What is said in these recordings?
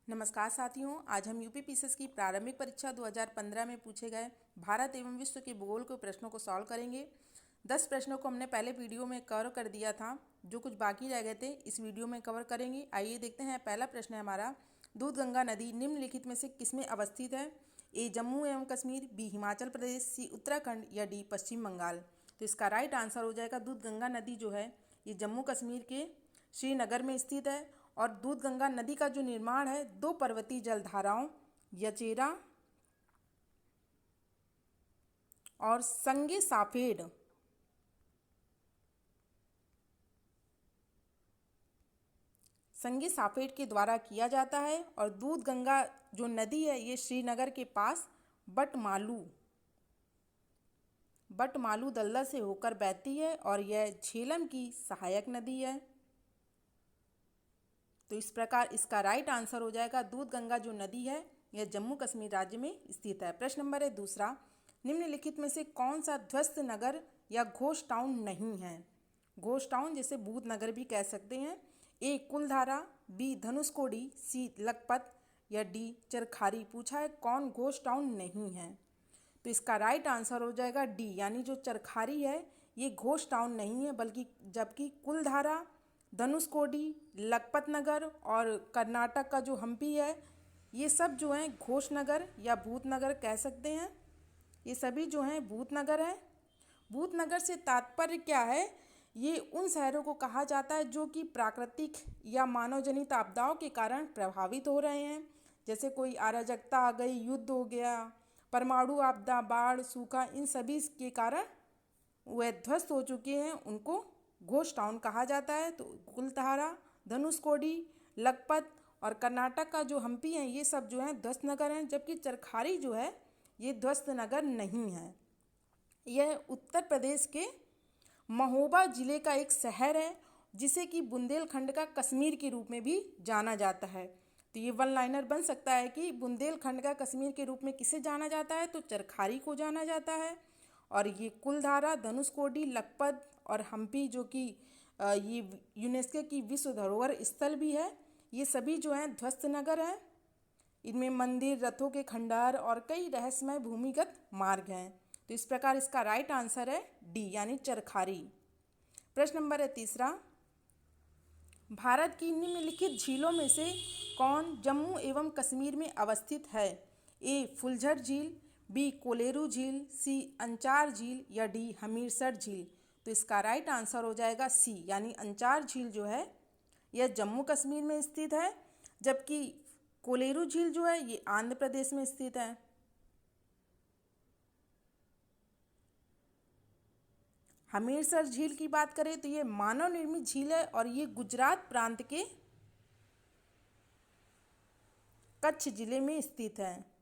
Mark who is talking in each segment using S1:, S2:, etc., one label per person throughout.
S1: नमस्कार साथियों, आज हम यूपी पीसीएस की प्रारंभिक परीक्षा 2015 में पूछे गए भारत एवं विश्व के भूगोल के प्रश्नों को सॉल्व करेंगे। 10 प्रश्नों को हमने पहले वीडियो में कवर कर दिया था, जो कुछ बाकी रह गए थे इस वीडियो में कवर करेंगे। आइए देखते हैं। पहला प्रश्न है हमारा, दूधगंगा नदी निम्नलिखित में से किसमें अवस्थित है? ए जम्मू एवं कश्मीर, बी हिमाचल प्रदेश, सी उत्तराखंड या डी पश्चिम बंगाल। तो इसका राइट आंसर हो जाएगा दूधगंगा नदी जो है ये जम्मू कश्मीर के श्रीनगर में स्थित है। और दूधगंगा नदी का जो निर्माण है दो पर्वतीय जलधाराओं यचेरा और संगे साफेड के द्वारा किया जाता है। और दूधगंगा जो नदी है ये श्रीनगर के पास बटमालू दलदल से होकर बहती है और यह झेलम की सहायक नदी है। तो इस प्रकार इसका राइट आंसर हो जाएगा दूधगंगा जो नदी है यह जम्मू कश्मीर राज्य में स्थित है। प्रश्न नंबर है दूसरा, निम्नलिखित में से कौन सा ध्वस्त नगर या घोष टाउन नहीं है? घोष टाउन जैसे भूत नगर भी कह सकते हैं। ए कुलधारा, बी धनुषकोडी, सी लखपत या डी चरखारी। पूछा है कौन घोष टाउन नहीं है, तो इसका राइट आंसर हो जाएगा डी, यानी जो चरखारी है ये घोष टाउन नहीं है, बल्कि जबकि कुलधारा, धनुषकोडी, लखपत नगर और कर्नाटक का जो हम्पी है ये सब जो हैं घोष नगर या भूत नगर कह सकते हैं। ये सभी जो हैं भूत नगर है। भूत नगर से तात्पर्य क्या है? ये उन शहरों को कहा जाता है जो कि प्राकृतिक या मानव जनित आपदाओं के कारण प्रभावित हो रहे हैं। जैसे कोई अराजकता आ गई, युद्ध हो गया, परमाणु आपदा, बाढ़, सूखा, इन सभी के कारण वह ध्वस्त हो चुके हैं, उनको घोष टाउन कहा जाता है। तो कुलधारा, धनुषकोडी, लखपत और कर्नाटक का जो हम्पी है ये सब जो है ध्वस्त नगर हैं, जबकि चरखारी जो है ये ध्वस्त नगर नहीं है। यह उत्तर प्रदेश के महोबा जिले का एक शहर है जिसे कि बुंदेलखंड का कश्मीर के रूप में भी जाना जाता है। तो ये वन लाइनर बन सकता है कि बुंदेलखंड का कश्मीर के रूप में किसे जाना जाता है, तो चरखारी को जाना जाता है। और ये कुलधारा, धनुषकोडी, लखपत और हम्पी जो कि ये यूनेस्को की विश्व धरोहर स्थल भी है, ये सभी जो हैं ध्वस्त नगर हैं। इनमें मंदिर, रथों के खंडहर और कई रहस्यमय भूमिगत मार्ग हैं। तो इस प्रकार इसका राइट आंसर है डी, यानी चरखारी। प्रश्न नंबर है तीसरा, भारत की निम्नलिखित झीलों में से कौन जम्मू एवं कश्मीर में अवस्थित है? ए फुलझर झील, बी कोलेरू झील, सी अंचार झील या डी हमीरसर झील। तो इसका राइट आंसर हो जाएगा सी, यानी अंचार झील जो है यह जम्मू कश्मीर में स्थित है, जबकि कोलेरू झील जो है ये आंध्र प्रदेश में स्थित है। हमीरसर झील की बात करें तो ये मानव निर्मित झील है और ये गुजरात प्रांत के कच्छ जिले में स्थित है।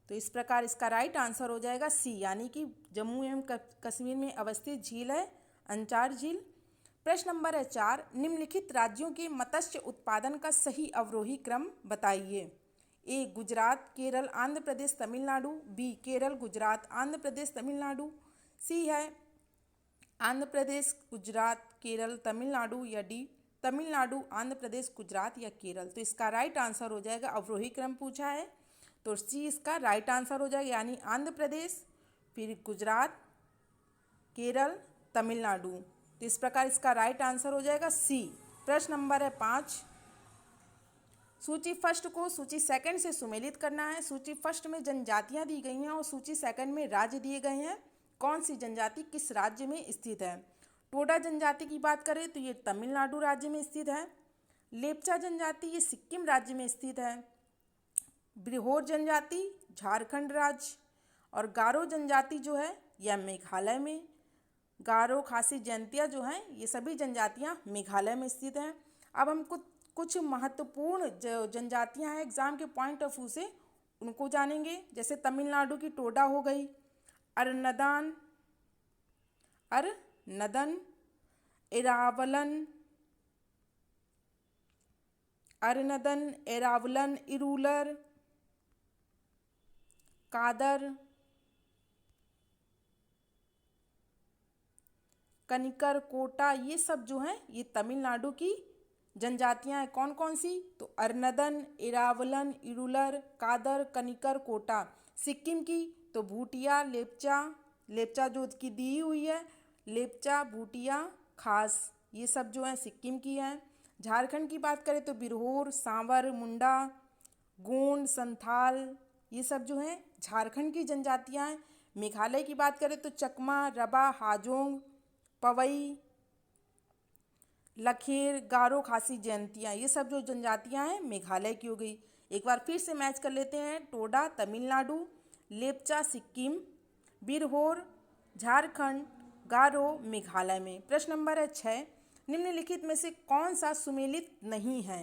S1: तो इस प्रकार इसका राइट आंसर हो जाएगा सी, यानी कि जम्मू एवं कश्मीर में अवस्थित झील है अंचार झील। प्रश्न नंबर है 4, निम्नलिखित राज्यों के मत्स्य उत्पादन का सही अवरोही क्रम बताइए। ए गुजरात, केरल, आंध्र प्रदेश, तमिलनाडु, बी केरल, गुजरात, आंध्र प्रदेश, तमिलनाडु, सी है आंध्र प्रदेश, गुजरात, केरल, तमिलनाडु या डी तमिलनाडु, आंध्र प्रदेश, गुजरात या केरल। तो इसका राइट आंसर हो जाएगा, अवरोही क्रम पूछा है तो सी इसका राइट आंसर हो जाएगा, यानी आंध्र प्रदेश, फिर गुजरात, केरल, तमिलनाडु। तो इस प्रकार इसका राइट आंसर हो जाएगा सी। प्रश्न नंबर है 5, सूची फर्स्ट को सूची सेकंड से सुमेलित करना है। सूची फर्स्ट में जनजातियां दी गई हैं और सूची सेकंड में राज्य दिए गए हैं। कौन सी जनजाति किस राज्य में स्थित है? टोडा जनजाति की बात करें तो ये तमिलनाडु राज्य में स्थित है। लेप्चा जनजाति ये सिक्किम राज्य में स्थित है। ब्रिहोर जनजाति झारखंड राज्य और गारो जनजाति जो है यह मेघालय में। गारो, खासी, जयंतिया जो हैं ये सभी जनजातियां मेघालय में स्थित हैं। अब हम कुछ महत्वपूर्ण जो जनजातियां हैं एग्जाम के पॉइंट ऑफ व्यू से उनको जानेंगे। जैसे तमिलनाडु की टोडा हो गई, अरनदन, एरावलन, इरूलर, कादर, कनिकर, कोटा, ये सब जो हैं ये तमिलनाडु की जनजातियां हैं कौन कौन सी? तो अरनदन, इरावलन, इरुलर, कादर, कनिकर, कोटा। सिक्किम की तो भूटिया, लेपचा, लेपचा जो की दी हुई है, लेपचा, भूटिया, खास, ये सब जो है सिक्किम की हैं। झारखंड की बात करें तो बिरहोर, सांवर, मुंडा, गोंड, संथाल, ये सब जो हैं झारखंड की जनजातियां हैं। मेघालय की बात करें तो चकमा, रबा, हाजोंग, पवई, लखेर, गारो, खासी, जयंतिया, ये सब जो जनजातियां हैं मेघालय की हो गई। एक बार फिर से मैच कर लेते हैं। टोडा तमिलनाडु, लेपचा सिक्किम, बिरहोर झारखंड, गारो मेघालय में। प्रश्न नंबर है 6, निम्नलिखित में से कौन सा सुमेलित नहीं है?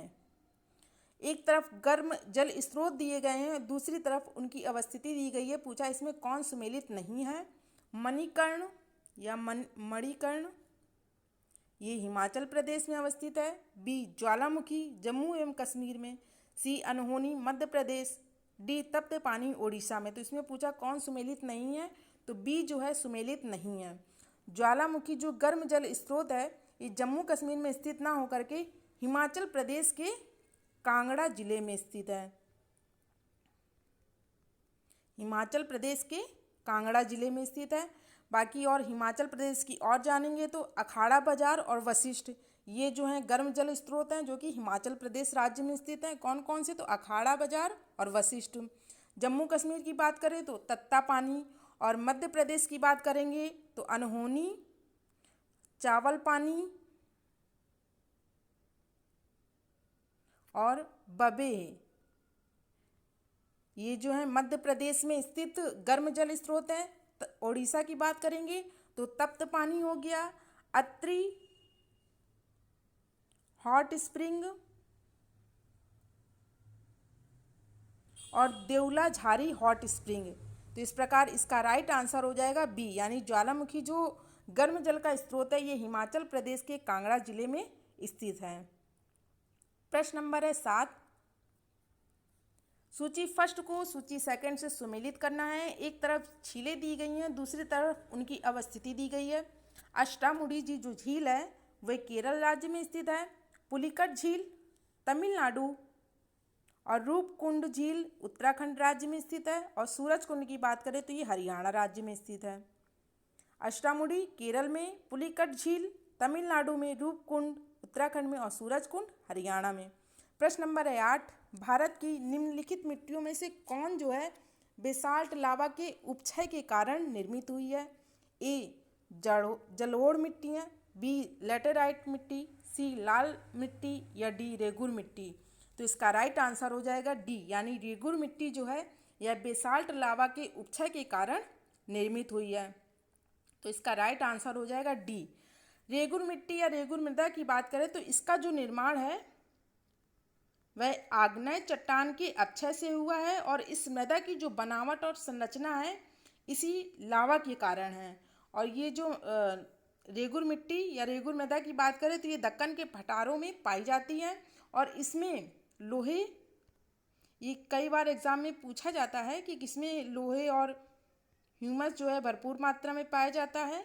S1: एक तरफ गर्म जल स्रोत दिए गए हैं, दूसरी तरफ उनकी अवस्थिति दी गई है। पूछा इसमें कौन सुमेलित नहीं है? मणिकर्ण या मणिकर्ण, ये हिमाचल प्रदेश में अवस्थित है। बी ज्वालामुखी, जम्मू एवं कश्मीर में। सी अनहोनी, मध्य प्रदेश। डी तप्त पानी, ओडिशा में। तो इसमें पूछा कौन सुमेलित नहीं है, तो बी जो है सुमेलित नहीं है। ज्वालामुखी जो गर्म जल स्रोत है, ये जम्मू कश्मीर में स्थित ना होकर के हिमाचल प्रदेश के कांगड़ा जिले में स्थित है। हिमाचल प्रदेश के कांगड़ा जिले में स्थित है। बाकी और हिमाचल प्रदेश की और जानेंगे तो अखाड़ा बाजार और वशिष्ठ, ये जो हैं गर्म जल स्रोत हैं जो कि हिमाचल प्रदेश राज्य में स्थित हैं। कौन कौन से? तो अखाड़ा बाजार और वशिष्ठ। जम्मू कश्मीर की बात करें तो तत्ता पानी, और मध्य प्रदेश की बात करेंगे तो अनहोनी, चावल पानी और बबे, ये जो है मध्य प्रदेश में स्थित गर्म जल स्रोत है। ओडिशा की बात करेंगे तो तप्त पानी हो गया, अत्रि हॉट स्प्रिंग और देउला झारी हॉट स्प्रिंग। तो इस प्रकार इसका राइट आंसर हो जाएगा बी, यानी ज्वालामुखी जो गर्म जल का स्रोत है ये हिमाचल प्रदेश के कांगड़ा जिले में स्थित है। प्रश्न नंबर है 7, सूची फर्स्ट को सूची सेकंड से सुमेलित करना है। एक तरफ झीलें दी गई हैं, दूसरी तरफ उनकी अवस्थिति दी गई है। अष्टामुडी जी जो झील है वह केरल राज्य में स्थित है। पुलिकट झील तमिलनाडु और रूपकुंड झील उत्तराखंड राज्य में स्थित है। और सूरज कुंड की बात करें तो ये हरियाणा राज्य में स्थित है। अष्टामुडी केरल में, पुलिकट झील तमिलनाडु में, रूपकुंड उत्तराखंड में और सूरज कुंड हरियाणा में। प्रश्न नंबर है 8, भारत की निम्नलिखित मिट्टियों में से कौन जो है बेसाल्ट लावा के उपक्षय के कारण निर्मित हुई है? ए जलोढ़ मिट्टियाँ, बी लेटेराइट मिट्टी, सी लाल मिट्टी या डी रेगुर मिट्टी। तो इसका राइट आंसर हो जाएगा डी, यानी रेगुर मिट्टी जो है यह बेसाल्ट लावा के उपक्षय के कारण निर्मित हुई है। तो इसका राइट आंसर हो जाएगा डी। रेगुर मिट्टी या रेगुर मृदा की बात करें तो इसका जो निर्माण है वह आग्नेय चट्टान के अपक्षय से हुआ है, और इस मृदा की जो बनावट और संरचना है इसी लावा के कारण है। और ये जो रेगुर मिट्टी या रेगुर मृदा की बात करें तो ये दक्कन के पठारों में पाई जाती है, और इसमें लोहे, ये कई बार एग्जाम में पूछा जाता है कि किसमें लोहे और ह्यूमस जो है भरपूर मात्रा में पाया जाता है।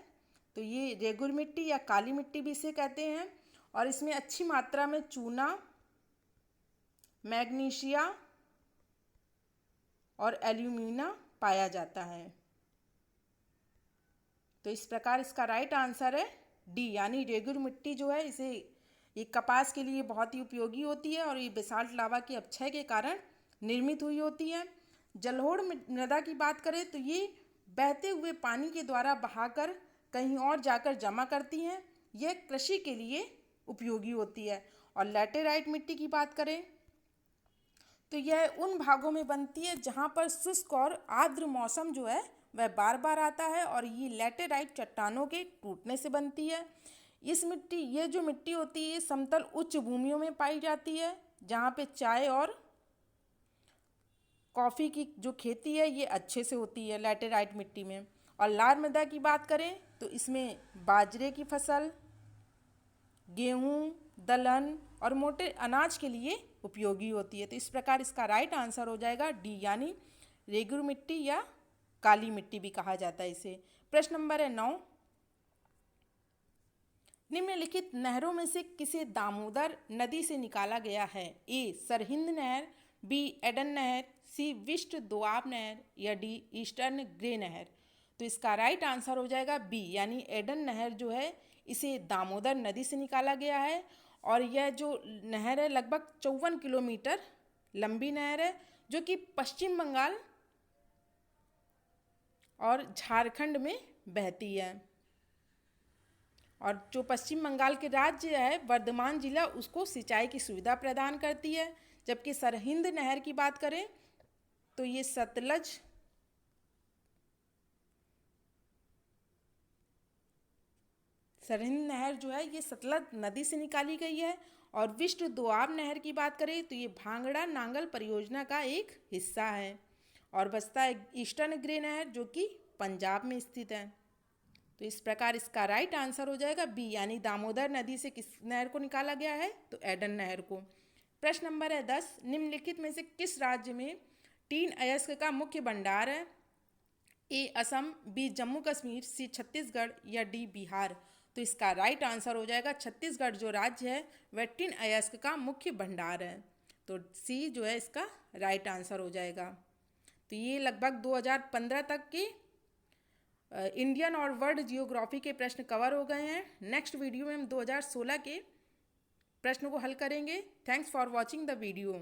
S1: तो ये रेगुर मिट्टी या काली मिट्टी भी इसे कहते हैं, और इसमें अच्छी मात्रा में चूना, मैग्नीशिया और एल्यूमिना पाया जाता है। तो इस प्रकार इसका राइट आंसर है डी, यानी रेगुर मिट्टी जो है इसे ये कपास के लिए बहुत ही उपयोगी होती है, और ये बेसाल्ट लावा के अपक्षय के कारण निर्मित हुई होती है। जलोढ़ मृदा की बात करें तो ये बहते हुए पानी के द्वारा बहाकर कहीं और जाकर जमा करती हैं, यह कृषि के लिए उपयोगी होती है। और लैटेराइट मिट्टी की बात करें तो यह उन भागों में बनती है जहाँ पर शुष्क और आर्द्र मौसम जो है वह बार बार आता है, और ये लैटेराइट चट्टानों के टूटने से बनती है। ये जो मिट्टी होती है समतल उच्च भूमियों में पाई जाती है, जहाँ पे चाय और कॉफ़ी की जो खेती है ये अच्छे से होती है लैटेराइट मिट्टी में। और लाल मृदा की बात करें तो इसमें बाजरे की फसल, गेहूँ, दलहन और मोटे अनाज के लिए उपयोगी होती है। तो इस प्रकार इसका राइट आंसर हो जाएगा डी, यानी रेगुर मिट्टी या काली मिट्टी भी कहा जाता है इसे। प्रश्न नंबर है 9, निम्नलिखित नहरों में से किसे दामोदर नदी से निकाला गया है? ए सरहिंद नहर, बी एडन नहर, सी विस्ट दोआब नहर या डी ईस्टर्न ग्रे नहर। तो इसका राइट आंसर हो जाएगा बी, यानी एडन नहर जो है इसे दामोदर नदी से निकाला गया है। और यह जो नहर है लगभग 54 किलोमीटर लंबी नहर है, जो कि पश्चिम बंगाल और झारखंड में बहती है। और जो पश्चिम बंगाल के राज्य है वर्धमान जिला, उसको सिंचाई की सुविधा प्रदान करती है। जबकि सरहिंद नहर की बात करें तो ये सरहिंद नहर जो है ये सतलज नदी से निकाली गई है। और विष्णु दोआब नहर की बात करें तो ये भांगड़ा नांगल परियोजना का एक हिस्सा है। और बचता है ईस्टर्न ग्रे नहर, जो कि पंजाब में स्थित है। तो इस प्रकार इसका राइट आंसर हो जाएगा बी, यानी दामोदर नदी से किस नहर को निकाला गया है? तो एडन नहर को। प्रश्न नंबर है 10, निम्नलिखित में से किस राज्य में टीन अयस्क का मुख्य भंडार है? ए असम, बी जम्मू कश्मीर, सी छत्तीसगढ़ या डी बिहार। तो इसका राइट आंसर हो जाएगा छत्तीसगढ़ जो राज्य है वह टिन अयस्क का मुख्य भंडार है। तो सी जो है इसका राइट आंसर हो जाएगा। तो ये लगभग 2015 तक के इंडियन और वर्ल्ड जियोग्राफी के प्रश्न कवर हो गए हैं। नेक्स्ट वीडियो में हम 2016 के प्रश्न को हल करेंगे। Thanks for watching the video.